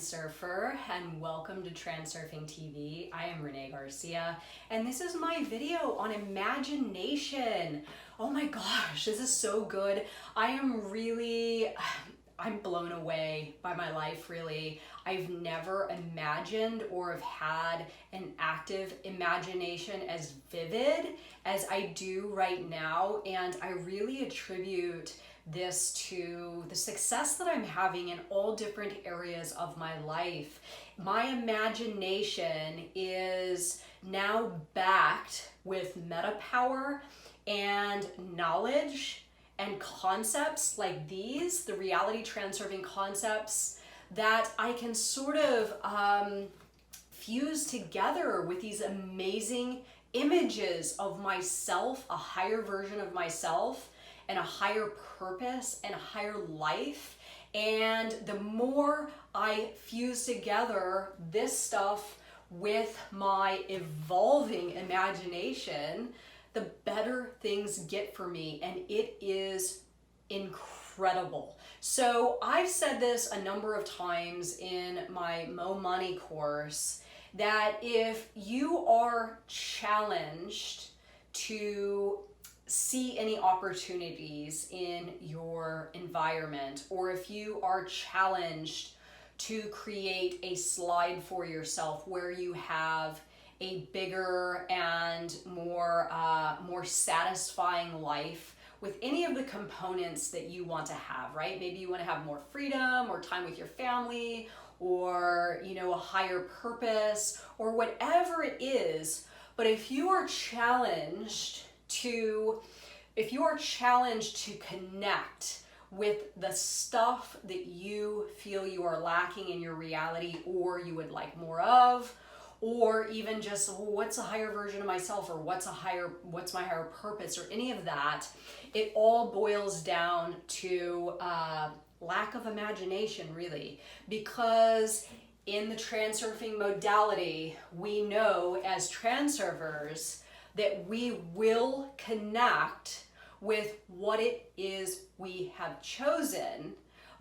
Transurfer, and welcome to TransurfingTV. I am Renee Garcia, and this is my video on imagination. Oh my gosh, this is so good. I'm blown away by my life, really. I've never imagined or have had an active imagination as vivid as I do right now, and I really attribute this to the success that I'm having in all different areas of my life. My imagination is now backed with meta power and knowledge and concepts like these, the reality transurfing concepts, that I can sort of fuse together with these amazing images of myself, a higher version of myself, and a higher purpose and a higher life. And the more I fuse together this stuff with my evolving imagination, the better things get for me, and it is incredible. So I've said this a number of times in my Mo Money course, that if you are challenged to see any opportunities in your environment, or if you are challenged to create a slide for yourself where you have a bigger and more satisfying life with any of the components that you want to have, right? Maybe you want to have more freedom or time with your family, or a higher purpose, or whatever it is. But if you are challenged to connect with the stuff that you feel you are lacking in your reality, or you would like more of, or even just what's a higher version of myself, or what's my higher purpose, or any of that, it all boils down to lack of imagination, really. Because in the transurfing modality, we know as transurfers that we will connect with what it is we have chosen,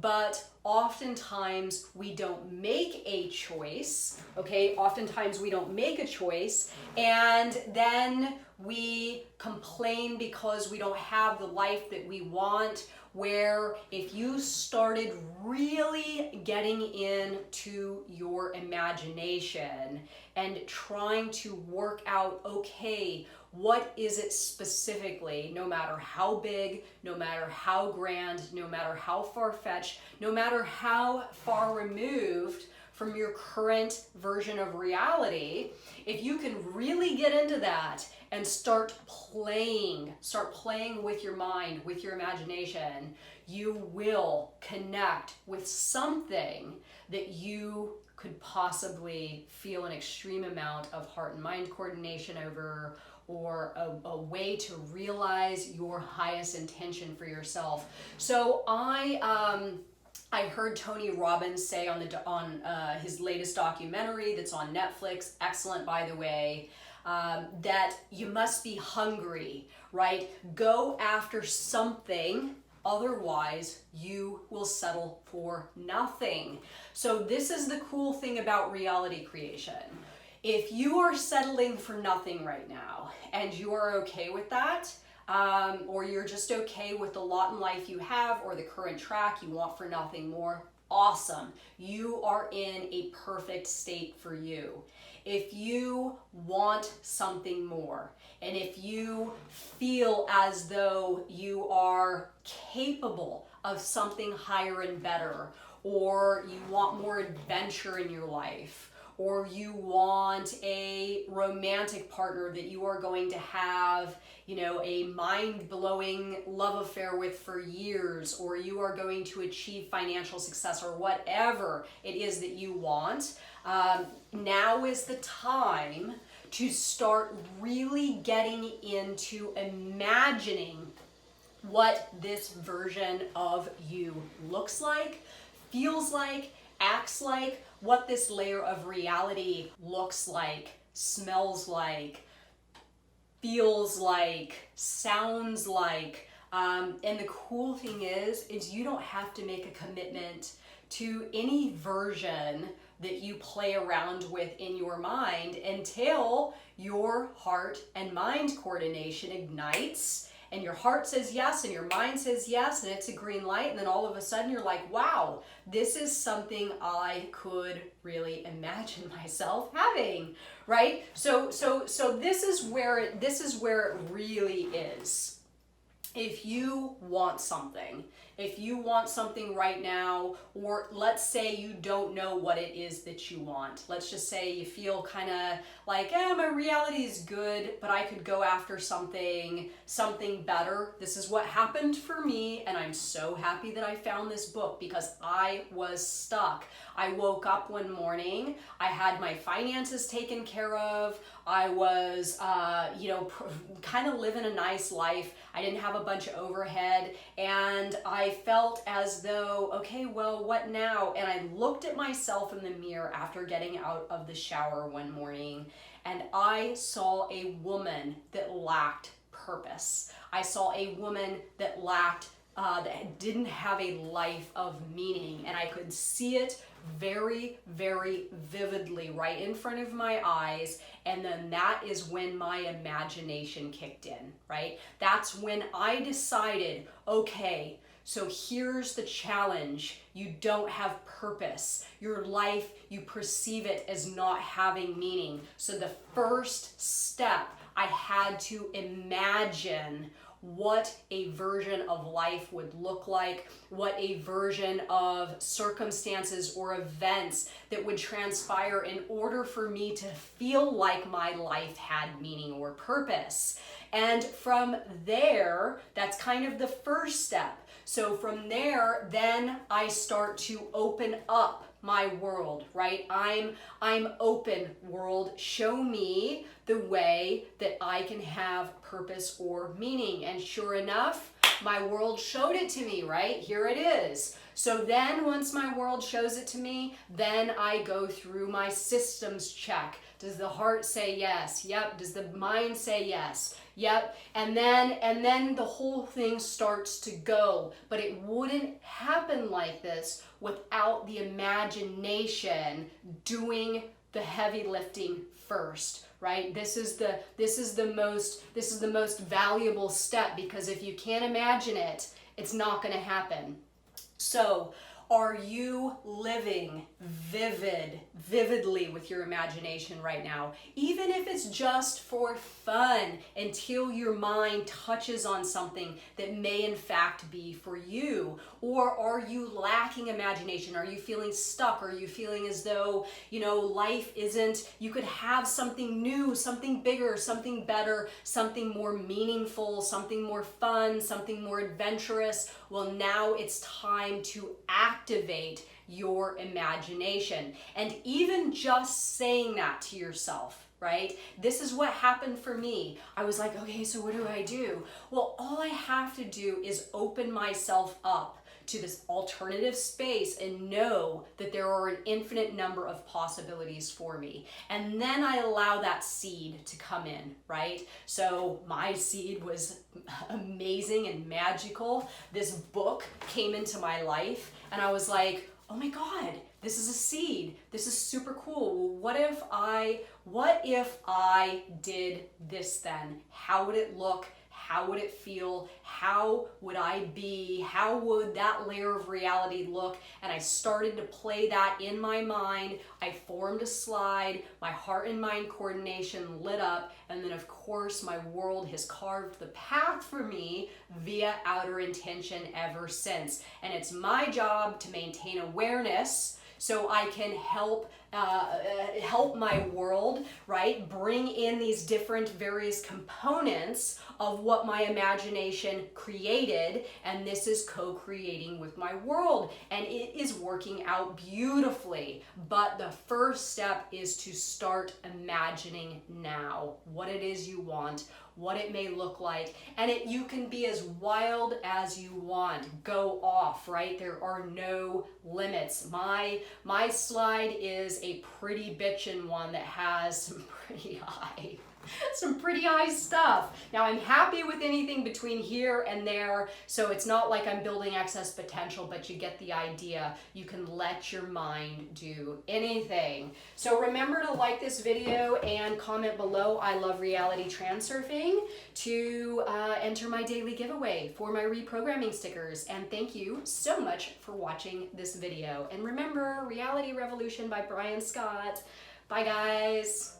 but oftentimes we don't make a choice, okay? Oftentimes we don't make a choice, and then we complain because we don't have the life that we want, where if you started really getting into your imagination and trying to work out, okay, what is it specifically, no matter how big, no matter how grand, no matter how far-fetched, no matter how far removed from your current version of reality, if you can really get into that and start playing with your mind, with your imagination, you will connect with something that you could possibly feel an extreme amount of heart and mind coordination over, or a way to realize your highest intention for yourself. So I heard Tony Robbins say on his latest documentary that's on Netflix, excellent by the way, that you must be hungry, right? Go after something, otherwise you will settle for nothing. So this is the cool thing about reality creation. If you are settling for nothing right now, and you are okay with that, or you're just okay with the lot in life you have, or the current track, you want for nothing more, awesome. You are in a perfect state for you. If you want something more, and if you feel as though you are capable of something higher and better, or you want more adventure in your life, or you want a romantic partner that you are going to have, a mind-blowing love affair with for years, or you are going to achieve financial success, or whatever it is that you want, now is the time to start really getting into imagining what this version of you looks like, feels like, acts like, what this layer of reality looks like, smells like, feels like, sounds like. And the cool thing is you don't have to make a commitment to any version that you play around with in your mind until your heart and mind coordination ignites and your heart says yes and your mind says yes and it's a green light, and then all of a sudden you're like, wow, this is something I could really imagine myself having, right? So this is where it really is. If you want something right now, or let's say you don't know what it is that you want. Let's just say you feel kind of like, my reality is good, but I could go after something better. This is what happened for me, and I'm so happy that I found this book because I was stuck. I woke up one morning, I had my finances taken care of, I was, kind of living a nice life. I didn't have a bunch of overhead, and I felt as though, okay, well, what now? And I looked at myself in the mirror after getting out of the shower one morning, and I saw a woman that lacked purpose. I saw a woman that that didn't have a life of meaning, and I could see it very, very vividly right in front of my eyes. And then that is when my imagination kicked in, right? That's when I decided, okay, so here's the challenge. You don't have purpose. Your life, you perceive it as not having meaning. So the first step, I had to imagine what a version of life would look like, what a version of circumstances or events that would transpire in order for me to feel like my life had meaning or purpose. And from there, that's kind of the first step. So from there, then I start to open up my world, right? I'm open, world. Show me the way that I can have purpose or meaning. And sure enough, my world showed it to me, right? Here it is. So then once my world shows it to me, then I go through my systems check. Does the heart say yes? Yep. Does the mind say yes? Yep. And then the whole thing starts to go. But it wouldn't happen like this without the imagination doing the heavy lifting first, right? This is the most valuable step, because if you can't imagine it, it's not going to happen. So, are you living vividly with your imagination right now? Even if it's just for fun, until your mind touches on something that may in fact be for you? Or are you lacking imagination? Are you feeling stuck? Are you feeling as though, life isn't, you could have something new, something bigger, something better, something more meaningful, something more fun, something more adventurous? Well, now it's time to activate your imagination. And even just saying that to yourself, right? This is what happened for me. I was like, okay, so what do I do? Well, all I have to do is open myself up to this alternative space and know that there are an infinite number of possibilities for me. And then I allow that seed to come in, right? So my seed was amazing and magical. This book came into my life and I was like, oh my God, this is a seed. This is super cool. Well, what if I did this then? How would it look? How would it feel? How would I be? How would that layer of reality look? And I started to play that in my mind. I formed a slide. My heart and mind coordination lit up. And then, of course, my world has carved the path for me via outer intention ever since. And it's my job to maintain awareness so I can help my world, right? Bring in these different various components of what my imagination created, and this is co-creating with my world, and it is working out beautifully. But the first step is to start imagining now what it is you want, what it may look like, and you can be as wild as you want. Go off, right? There are no limits. My slide is a pretty bitchin' one that has some pretty high Some pretty high stuff. Now I'm happy with anything between here and there, so it's not like I'm building excess potential, but you get the idea. You can let your mind do anything. So remember to like this video and comment below I love reality transurfing to enter my daily giveaway for my reprogramming stickers. And thank you so much for watching this video. And remember, Reality Revolution by Brian Scott. Bye guys.